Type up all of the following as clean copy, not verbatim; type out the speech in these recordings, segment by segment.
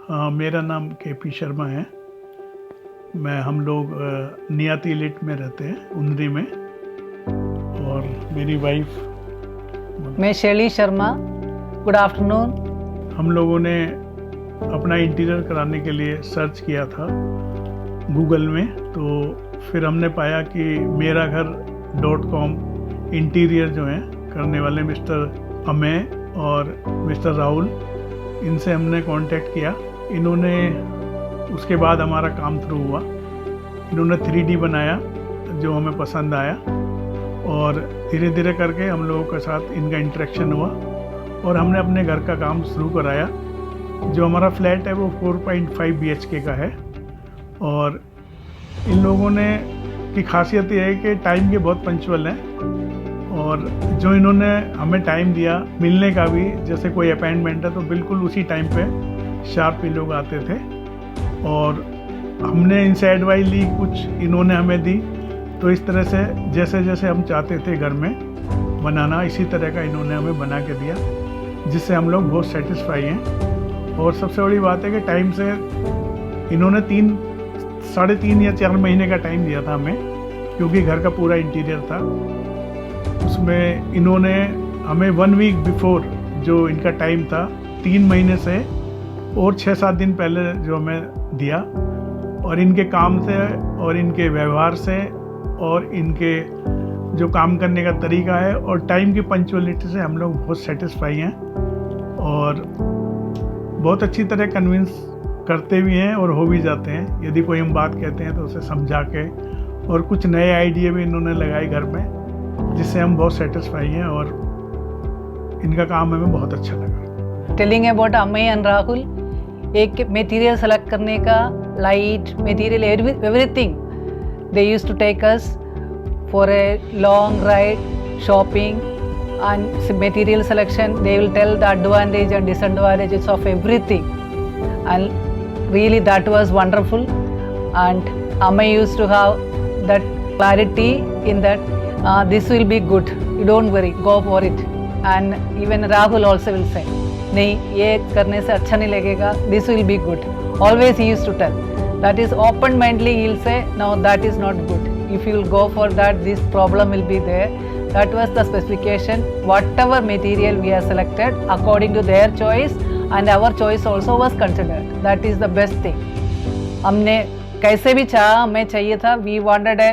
मेरा नाम केपी शर्मा है। हम लोग नियाती लिट में रहते हैं, उन्नरी में, और मेरी वाइफ। मैं शैली शर्मा। Good afternoon. हम लोगों ने अपना इंटीरियर कराने के लिए सर्च किया था गूगल में, तो फिर हमने पाया कि meraghar.com इंटीरियर जो हैं करने वाले मिस्टर अमेय और मिस्टर राहुल, इनसे हमने कांटेक्ट किया। इन्होंने उसके बाद हमारा काम शुरू हुआ। इन्होंने 3D बनाया जो हमें पसंद आया, और धीरे धीरे करके हम लोगों के साथ इनका इंटरेक्शन हुआ और हमने अपने घर का काम शुरू कराया। जो हमारा फ्लैट है वो 4.5 BHK का है, और इन लोगों ने की खासियत ये है कि टाइम के बहुत पंचुअल हैं, और जो इन्होंने हमें टाइम दिया मिलने का भी, जैसे कोई अपॉइंटमेंट है तो बिल्कुल उसी टाइम पे शार्प ये लोग आते थे, और हमने इनसे एडवाइस ली, कुछ इन्होंने हमें दी। तो इस तरह से जैसे जैसे हम चाहते थे घर में बनाना, इसी तरह का इन्होंने हमें बना के दिया, जिससे हम लोग बहुत सेटिस्फाई हैं। और सबसे बड़ी बात है कि टाइम से इन्होंने 3-3.5 या 4 महीने का टाइम दिया था हमें, क्योंकि घर का पूरा इंटीरियर था। उसमें इन्होंने हमें 1 वीक बिफोर जो इनका टाइम था, 3 महीने से और 6-7 दिन पहले जो हमें दिया, और इनके काम से और इनके व्यवहार से और इनके जो काम करने का तरीका है और टाइम की पंक्चुअलिटी से हम लोग बहुत सेटिस्फाई हैं, और बहुत अच्छी तरह कन्विंस करते भी हैं और हो भी जाते हैं। यदि कोई हम बात कहते हैं तो उसे समझा के, और कुछ नए आइडिया भी इन्होंने लगाए घर में, जिससे हम बहुत सेटिस्फाई हैं, और इनका काम हमें बहुत अच्छा लगा। Telling about Amey and Rahul, एक मटेरियल सेलेक्ट करने का, light material everything, they used to take us for a long ride, shopping and material selection. They will tell the advantage and disadvantages of everything, and really that was wonderful. And Ameya used to have that clarity in that this will be good, you don't worry, go for it. And even Rahul also will say, नहीं ये करने से अच्छा नहीं लगेगा, this will be good. Always he used to tell. That is open mindedly he will say, no that is not good. If you will go for that, this problem will be there. That was the specification. Whatever material we have selected according to their choice, and our choice also was considered. That is the best thing. हमने कैसे भी चाहा, हमें चाहिए था, we wanted a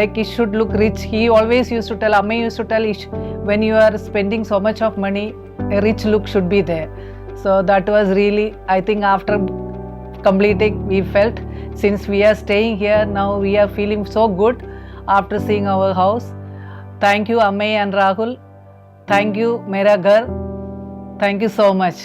like it should look rich. He always used to tell, Ameya used to tell, when you are spending so much of money, a rich look should be there. So that was really, I think after completing we felt, since we are staying here now, we are feeling so good after seeing our house. Thank you Ameya and Rahul. Thank you Meraghar. Thank you so much.